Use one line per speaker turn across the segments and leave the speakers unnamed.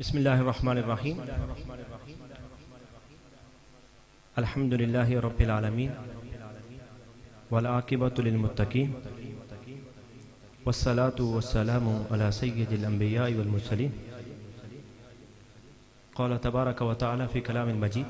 बिस्मिल्लाहिर्रहमानिर्रहीम। अल्हम्दुलिल्लाहि रब्बिल आलमीन वल आक़िबतु लिल मुत्तक़ीन वस्सलातु वस्सलामु अला सय्यिदिल अंबिया'i वल मुरसलीन। क़ाल तबारक व तआला फ़ी कलामिल मजीद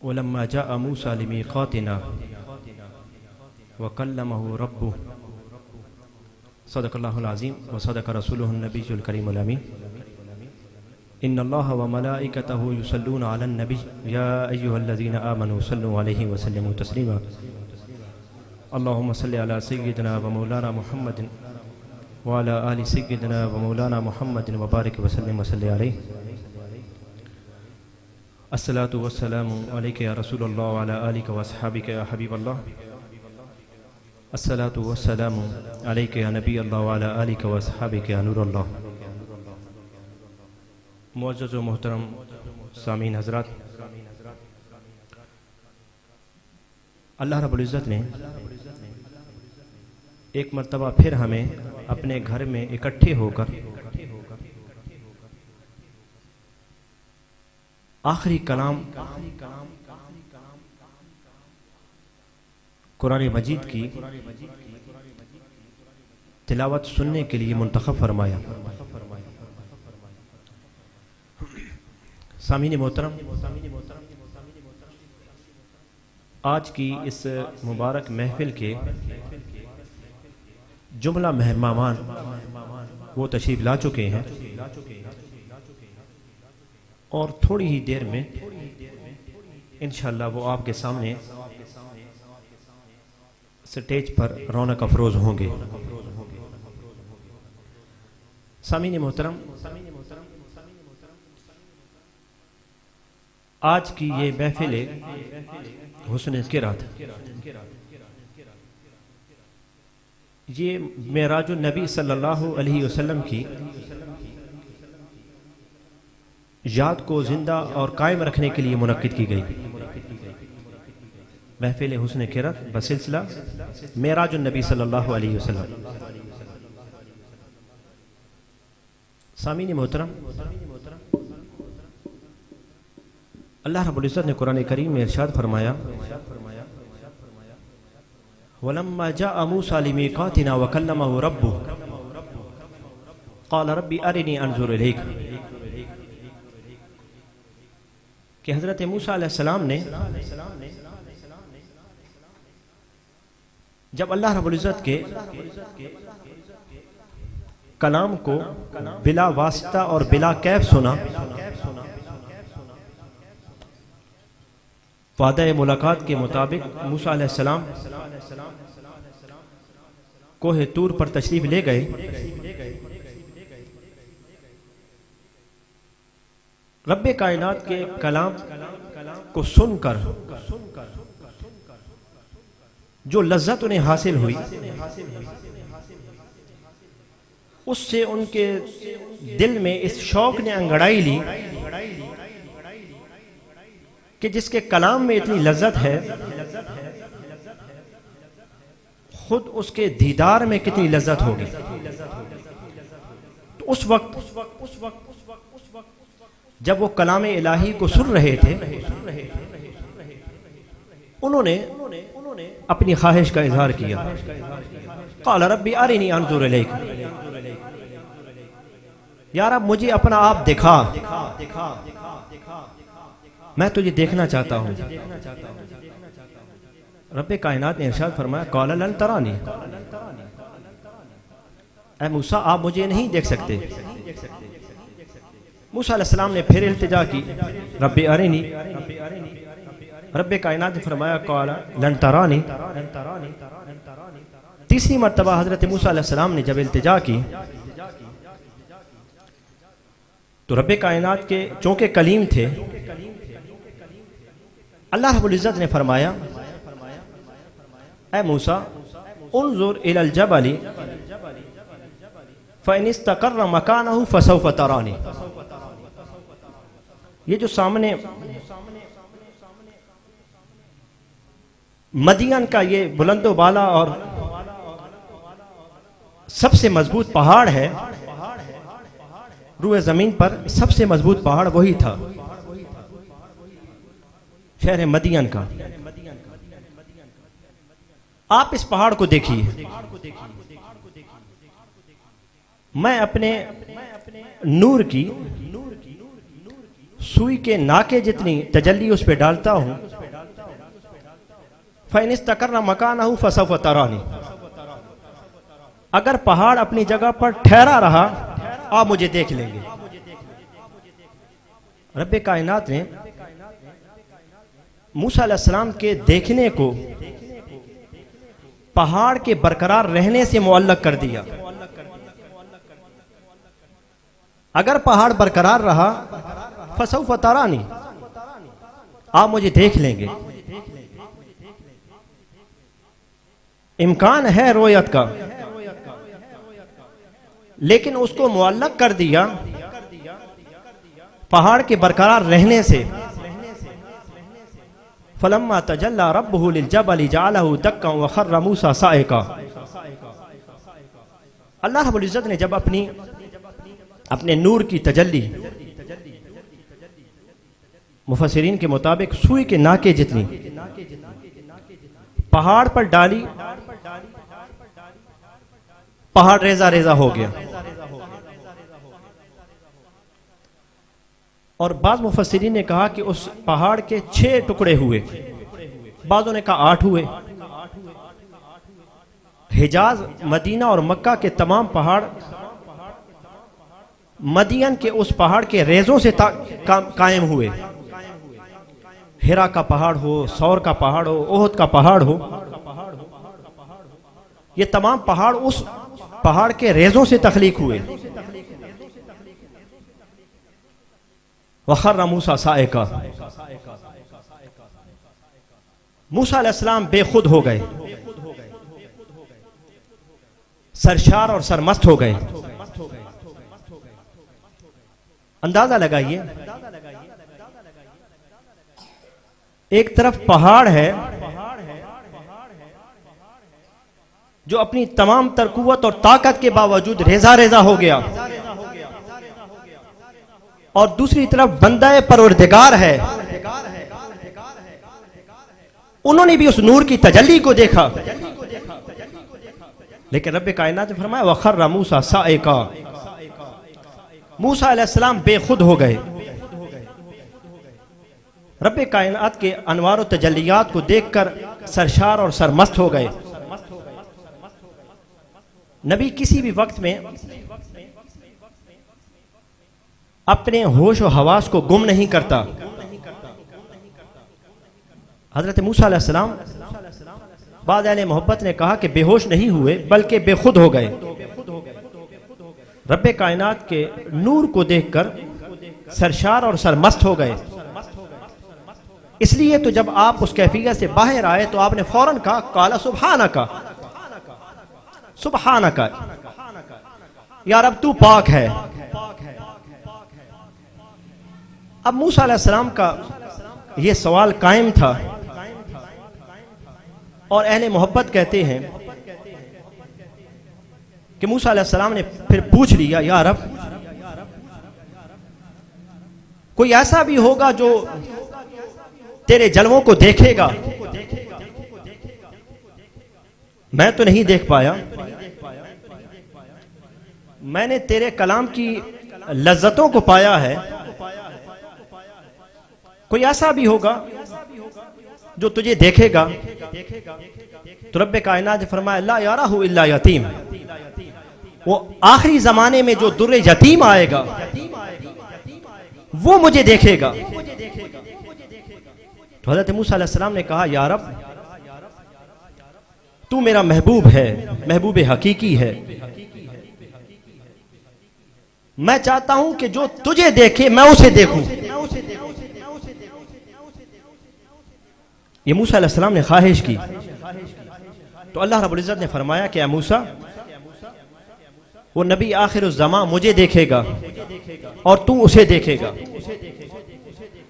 वलम्मा जाअ मूसा लिमीक़ातिना व कल्लमहु रब्बुहु सदक़ल्लाहुल अज़ीम व सदक़ रसूलुहुन नबियुल करीमुल अमीन। इन्नल्लाह व मलाइकतहु युसल्लूना अलन नबी या अय्युहल्लज़ीना आमनू सल्लु अलैहि व सल्लिमू तस्लीमा। अल्लाहुम्मा सल्लि अला सय्यिदिना व मौलाना मुहम्मदिन व अला आलि सय्यिदिना व मौलाना मुहम्मदिन व बारिक व सल्लिम व सल्लि अलैहि। अस्सलातु वस्सलामु अलैका या रसूलल्लाह व अला आलिका व अस्हाबिका या हबीबल्लाह। अस्सलातु वस्सलामु अलैका या नबी अल्लाह व अला आलिका व अस्हाबिका या नूरल्लाह। मुअज़्ज़ज़ व मोहतरम सामीन हज़रात, अल्लाह रब्बुल इज़्ज़त ने एक मर्तबा फिर हमें अपने घर में इकट्ठे होकर आखिरी कलाम कुरान मजीद की तिलावत सुनने के लिए मुंतखब फरमाया। सामीन मोहतरम, आज की इस मुबारक महफिल के जुमला मेहमान वो तशरीफ ला चुके हैं और थोड़ी ही देर में इंशाअल्लाह वो आपके सामने स्टेज पर रौनक अफरोज होंगे। सामीन मोहतरम, आज की ये महफिल हुस्न क़िरात, ये मेराजुन नबी सल्लल्लाहु अलैहि वसल्लम की याद को जिंदा और कायम रखने के लिए मुनक्किद की गई महफिल हुस्न क़िरात बसिलसिला मेराजुन नबी सल्लल्लाहु अलैहि वसल्लम। सामीन मोहतरम, अल्लाह रब्बुल इज़्ज़त ने कुरान करीम में इरशाद फरमाया, वलम्मा जाअ मूसा लिमीक़ातिना व कल्लमहु रब्बुहु क़ाल रब्बी अरिनी अंज़ुर इलैक। कि हज़रत मूसा अलैहिस्सलाम ने जब अल्लाह रब्बुल इज़्ज़त के कलाम को बिला वास्ता और बिला कैफ सुना, वादा मुलाकात के मुताबिक मूसा अलैहिस्सलाम कोहे तूर पर तशरीफ ले गए। रब्बे कायनात के कलाम को सुनकर जो लज्जत उन्हें हासिल हुई, उससे उनके दिल में इस शौक ने अंगड़ाई ली कि जिसके कलाम में इतनी लज्जत है, खुद उसके दीदार में कितनी लज्जत होगी। तो उस वक्त जब वो कलाम इलाही को सुन रहे थे, उन्होंने अपनी ख्वाहिश का इजहार किया। क़ाल रब्बी अरिनी अंज़ुर इलैक, यार अब मुझे अपना आप दिखा, मैं तुझे देखना चाहता हूँ। रब्बे कायनात ने इरशाद फरमाया, क़ाल लन तरानी, ऐ मूसा आप मुझे नहीं देख सकते। मूसा अलैहिस्सलाम ने फिर इल्तिजा की, रब्बे अरिनी। रब्बे कायनात ने फरमाया, क़ाल लन तरानी। तीसरी मर्तबा हजरत मूसा अलैहिस्सलाम ने जब इल्तिजा की तो रब्बे कायनात के चूंकि कलीम थे, अल्लाह रब्बुल इज़्ज़त ने फरमाया, ऐ मूसा उन्ज़ुर इलल जबली फ़इन इस्तक़र्र मकानहु फ़सौफ़ तरानी। ये जो सामने मदियन का ये बुलंदो बाला और सबसे मजबूत पहाड़ है रूए जमीन पर, सबसे मजबूत पहाड़ वही था शहर मदियन का। आप इस पहाड़ को देखिए, मैं अपने नूर की सुई के नाके जितनी तजल्ली उस पर डालता हूं, फ़इनिस्तक़र्रा मकानहु फ़सौफ़ तरानी, अगर पहाड़ अपनी जगह पर ठहरा रहा आप मुझे देख लेंगे। रब्बे कायनात ने मूसा अलैहिस्सलाम के देखने को पहाड़ के बरकरार रहने से मुअल्लक कर दिया। अगर पहाड़ बरकरार रहा फसौफ़ तरानी, आप मुझे देख लेंगे। इम्कान है रोयत का, लेकिन उसको मुअल्लक कर दिया पहाड़ के बरकरार रहने से। फलम्मा तजल्ला रब्बुहु लिलजबल जअलहु दक्का व खर्र मूसा साइका। अल्लाह रब्बुल इज्जत ने जब अपने नूर की तजल्ली मुफस्सिरीन के मुताबिक सुई के नाके जितनी पहाड़ पर डाली, पहाड़ रेजा रेजा हो गया। और बाज़ मुफस्सिरीन ने कहा कि उस पहाड़ के 6 टुकड़े हुए, बाज़ों ने कहा 8 हुए। हिजाज, मदीना और मक्का के तमाम पहाड़ मदियन के उस पहाड़ के रेजों से कायम हुए। हिरा का पहाड़ हो, सौर का पहाड़ हो, ओहद का पहाड़ हो, ये तमाम पहाड़ उस पहाड़ के रेजों से तख्लीक हुए। वखर्र मूसा साइका, मूसा अलैहिस्सलाम बेखुद हो गए, सरशार और सरमस्त हो गए। अंदाजा लगाइए, एक तरफ पहाड़ है जो अपनी तमाम तरकुवत और ताकत के बावजूद रेजा रेजा हो गया, और दूसरी तरफ बंदा परवरदिगार है, उन्होंने भी उस नूर की तजल्ली को देखा। लेकिन रब्बे कायनात ने फरमाया वखर्र मूसा साइका, मूसा अलैहिस्सलाम बेखुद हो गए। रब्बे कायनात के अनवार और तजल्लियात को देखकर सरशार और सरमस्त हो गए। नबी किसी भी वक्त में अपने होश और हवास को गुम नहीं करता। हजरत मूसा अलैहिस्सलाम बाद अहले मोहब्बत ने कहा कि बेहोश नहीं हुए बल्कि बेखुद हो गए। रब्बे कायनात के नूर को देखकर सरशार और सरमस्त हो गए। इसलिए तो जब आप उस कैफियत से बाहर आए तो आपने फौरन कहा काला सुब्हानका, सुब्हानका, या रब तू पाक है। अब मूसा अलैहिस्सलाम का यह सवाल कायम था, और अहले मोहब्बत कहते हैं कि मूसा अलैहिस्सलाम ने फिर पूछ लिया या रब, कोई ऐसा भी होगा जो तेरे जलवों को देखेगा? मैं तो नहीं देख पाया, मैंने तेरे कलाम की लज्जतों को पाया है। कोई ऐसा भी होगा जो तुझे देखेगा? तो रब्बे कायनात ने फरमाया ला याराहु इल्ला यतीम, वो आखिरी जमाने में जो दुर्रे यतीम आएगा वो मुझे देखेगा। तो हज़रत मूसा अलैहिस्सलाम ने कहा या रब, तू मेरा महबूब है, महबूब हकीकी है, मैं चाहता हूं कि जो तुझे देखे मैं उसे देखूं। ये मूसा अलैहिस्सलाम ने ख्वाहिश की। तो अल्लाह रब्बुल इज्जत ने फरमाया कि मूसा, वो नबी आखिर उस ज़मां मुझे देखेगा और तू उसे देखेगा।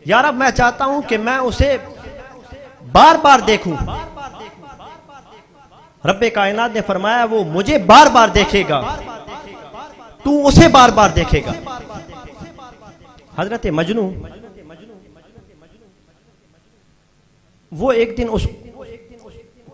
या रब, मैं चाहता हूं कि मैं उसे बार बार देखूं, रब्बे कायनात ने फरमाया वो मुझे बार बार देखेगा, तू उसे बार बार देखेगा। हजरत मजनू वो एक दिन उस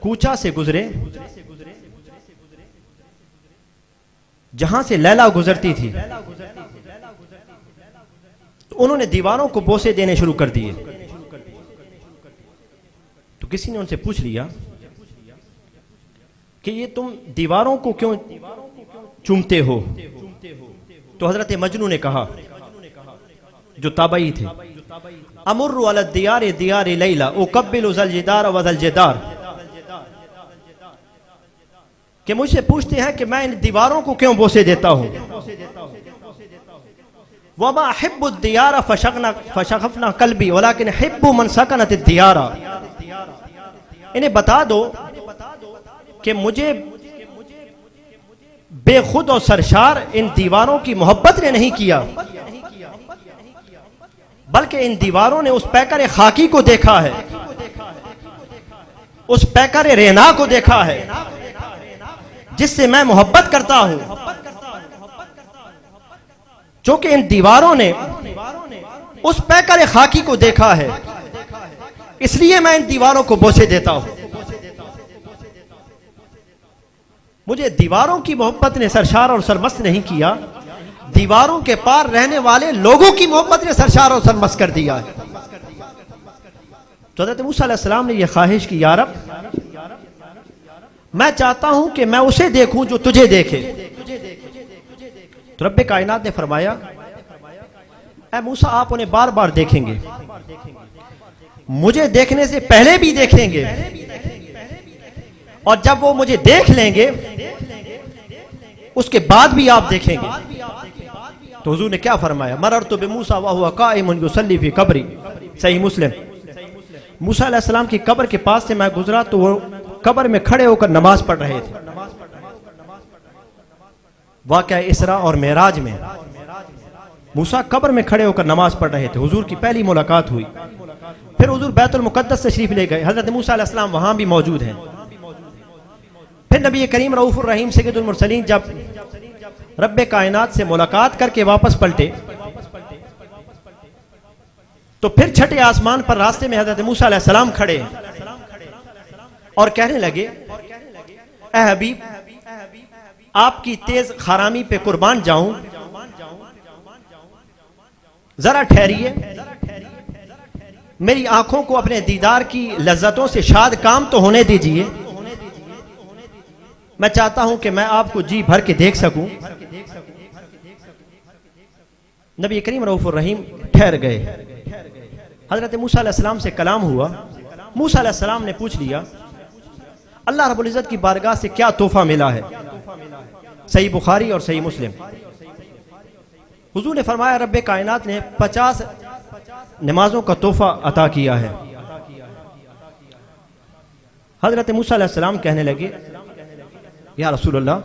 कूचा से गुजरे जहां से लैला गुजरती थी, तो उन्होंने दीवारों को बोसे देने शुरू कर दिए। तो किसी ने उनसे पूछ लिया कि ये तुम दीवारों को क्यों चूमते हो? तो हजरत मजनू ने कहा, जो ताबई थे, अमुर्रु अला दियार दियार लैला उकब्बिलु ज़ल जिदार व ज़ल जिदार, कि मुझसे पूछते हैं कि मैं इन दीवारों को क्यों बोसे देता हूं। वमा अहिब्बु दियारा फशगफना कल्बी वलाकिन अहिब्बु मन सकनत दियारा, इन्हें बता दो कि मुझे बेखुद और सरशार इन दीवारों की मोहब्बत ने नहीं किया, बल्कि इन दीवारों ने उस पैकर खाकी को देखा है, उस पैकर रेना को देखा है जिससे मैं मोहब्बत करता हूं। चूंकि इन दीवारों ने उस पैकर खाकी को देखा है, इसलिए मैं इन दीवारों को बोसे देता हूं। मुझे दीवारों की मोहब्बत ने सरशार और सरमस्त नहीं किया, दीवारों के पार रहने वाले लोगों की मोहब्बत ने सरशार और सरमस्त कर दिया है। तो हज़रत मूसा अलैहिस्सलाम ने यह ख्वाहिश की, या रब, मैं चाहता हूं कि मैं उसे देखूं जो तुझे देखे। तो रब्बे कायनात ने फरमाया, ऐ मूसा, आप उन्हें बार बार देखेंगे, मुझे देखने से पहले भी देखेंगे, और जब वो मुझे देख लेंगे उसके बाद भी आप देखेंगे। तो हुजूर ने क्या फरमाया, मररतु बिमूसा व हुवा काइमुन युसल्ली फी कब्री, सही मुस्लिम। मूसा अलैहिस्सलाम की कब्र के पास से मैं गुजरा तो वो कब्र में खड़े होकर नमाज पढ़ रहे थे। वाक़या इसरा और मेराज में मूसा कब्र में खड़े होकर नमाज पढ़ रहे थे। हुजूर की पहली मुलाकात हुई। फिर हुजूर बैतुल मुक़द्दस तशरीफ ले गए, हजरत मूसा अलैहिस्सलाम वहां भी मौजूद हैं। फिर नबी करीम रऊफुर रहीम सय्यदुल मुरसलीन जब रब्बे कायनात से मुलाकात करके वापस पलटे, तो फिर छठे आसमान पर रास्ते में हजरत मूसा अलैहिस्सलाम खड़े और कहने लगे, ऐ हबीब, आपकी तेज खरामी पे कुर्बान जाऊं, जरा ठहरिए, मेरी आंखों को अपने दीदार की लज्जतों से शाद काम तो होने दीजिए। मैं चाहता हूं कि मैं आपको जी भर के देख सकूं। नबी करीम रऊफुर रहीम ठहर गए। हजरत मूसा अलैहिस्सलाम से कलाम हुआ। मूसा अलैहिस्सलाम ने पूछ लिया, अल्लाह रब्बुल इज्जत की बारगाह से क्या तोहफा मिला है? सही बुखारी और सही मुस्लिम। हुजूर ने फरमाया, रब्बे कायनात ने 50 नमाजों का तोहफा अता किया है। हजरत मूसा अलैहिस्सलाम कहने लगे, या रसूलल्लाह,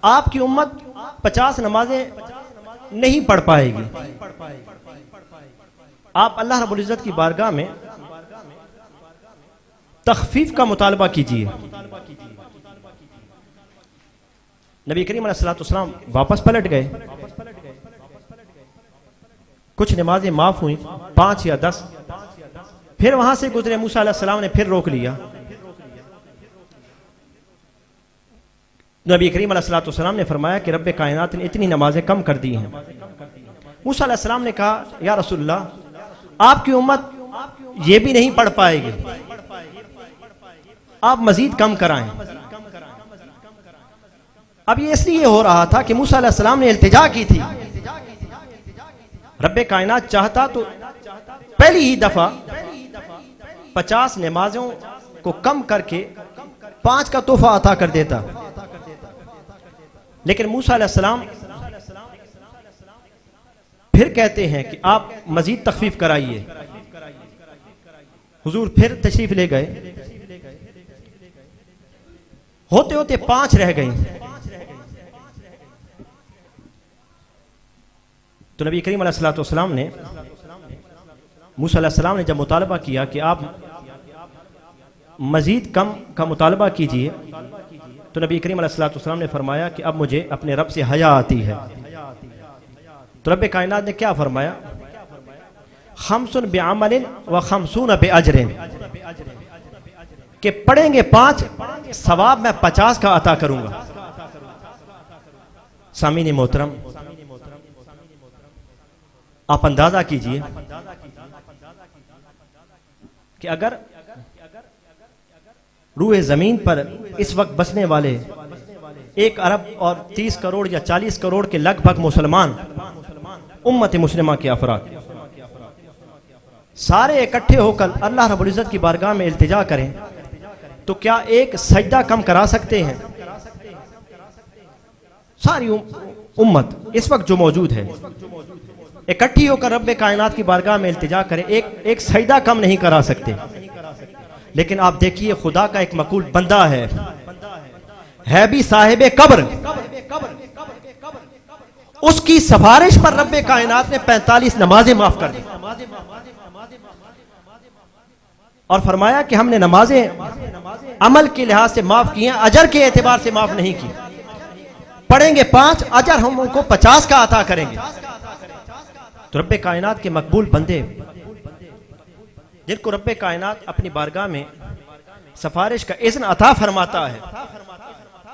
आपकी उम्मत 50 नमाजें नहीं पढ़ पाएगी, आप अल्लाह रब्बुल इज्जत की बारगाह में तखफीफ का मुतालबा कीजिए। नबी करीम अलैहिस्सलाम वापस पलट गए। कुछ नमाजें माफ हुई, 5 या 10। फिर वहां से गुजरे मूसा अलैहिस्सलाम ने फिर रोक लिया। नबी करीम अलैहिस्सलाम ने फरमाया कि रब्बे कायनात ने इतनी नमाजें कम कर दी हैं। मूसा अलैहिस्सलाम ने कहा, या रसूलल्लाह, आपकी उम्मत ये भी नहीं पढ़ पाएगी, आप मजीद कम कराएं। अब ये इसलिए हो रहा था कि मूसा अलैहिस्सलाम ने इल्तिजा की थी। रब्बे कायनात चाहता तो पहली ही दफा 50 नमाजों को कम करके 5 का तोहफा अता कर देता, लेकिन मूसा अलैहिस्सलाम फिर कहते हैं कि आप मजीद तखफीफ कराइए। हुजूर फिर तशरीफ ले गए। होते होते 5 रह गई। तो नबी करीम अलैहिस्सलाम ने मूसा अलैहिस्सलाम ने जब मुतालबा किया कि आप मजीद कम का मुतालबा कीजिए, तो नबी करीम अलैहिस्सलाम ने फरमाया कि अब मुझे अपने रब से हया आती है। तो रब कायनात ने क्या फरमाया, खम्सुन बिअमलिन व खम्सून बिअजरिन, कि पढ़ेंगे 5 सवाब मैं 50 का अता करूंगा। सामीन मोहतरम, आप अंदाजा कीजिए कि अगर रूए जमीन पर इस वक्त बसने वाले 1 अरब और 30 करोड़ या 40 करोड़ के लगभग मुसलमान उम्मत मुस्लिमा के अफराद सारे इकट्ठे होकर अल्लाह रब्बुल इज्जत की बारगाह में इल्तिजा करें, तो क्या एक सजदा कम करा सकते हैं? सारी उम्मत इस वक्त जो मौजूद है इकट्ठी होकर रब्बे कायनात की बारगाह में इल्तिजा करें, एक सजदा कम नहीं करा सकते। लेकिन आप देखिए, खुदा का एक मकबूल बंदा है भी साहिबे कब्र, उसकी सिफारिश पर रब्बे कायनात ने 45 नमाजें माफ कर दी और फरमाया कि हमने नमाजें अमल के लिहाज से माफ की हैं, अजर के एतबार से माफ नहीं की। पढ़ेंगे 5, अजर हम उनको 50 का अता करेंगे। तो रब्बे कायनात के मकबूल बंदे जिनको रब्बे कायनात अपनी बारगाह में सिफारिश का इज़्न अता फरमाता है,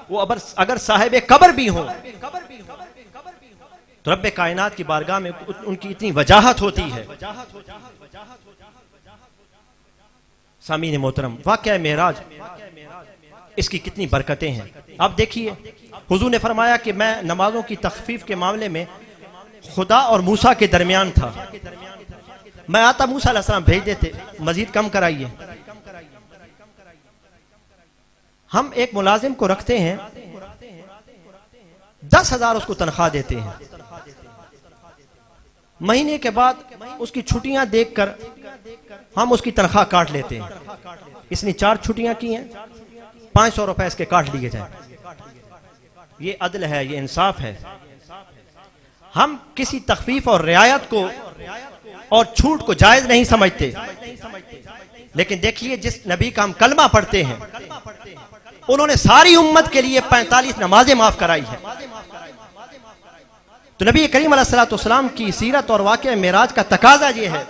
वो अगर साहिब कब्र भी हो तो रब्बे कायनात की बारगाह में उनकी इतनी वजाहत होती है। सामीन मोहतरम, वाक़या मेराज, इसकी कितनी बरकतें हैं। आप देखिए, हुजूर ने फरमाया कि मैं नमाजों की तखफीफ के मामले में खुदा और मूसा के दरमियान था। मैं आता, मूसा अलैहिस्सलाम भेज देते, मजीद कम कराइए। हम एक मुलाजिम को रखते हैं, 10,000 उसको तनख्वाह देते हैं, महीने के बाद उसकी छुट्टियां देखकर हम उसकी तनख्वाह काट लेते हैं। इसने 4 छुट्टियां की हैं, 500 रुपए इसके काट लिए जाए। ये अदल है, ये इंसाफ है। हम किसी तखफीफ और रियायत को और छूट को जायज नहीं समझते, लेकिन देखिए जिस नबी का हम कलमा पढ़ते हैं, उन्होंने सारी उम्मत के लिए 45 नमाजें माफ कराई है। तो नबी करीम अलैहिस्सलाम की सीरत और वाक़या मेराज का तकाजा ये है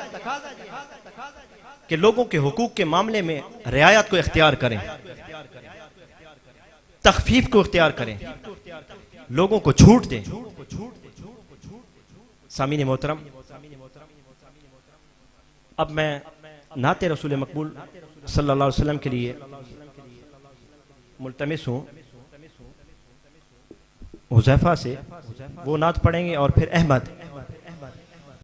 कि लोगों के हुकूक के मामले में रियायत को इख्तियार करें, तखफीफ को इख्तियार करें, लोगों को छूट दें। सामीन मोहतरम, अब मैं नाते रसूल मकबूल सल्लल्लाहु अलैहि वसल्लम के लिए मुल्तमिस हूँ हुज़ैफा से, वो नात पढ़ेंगे और फिर अहमद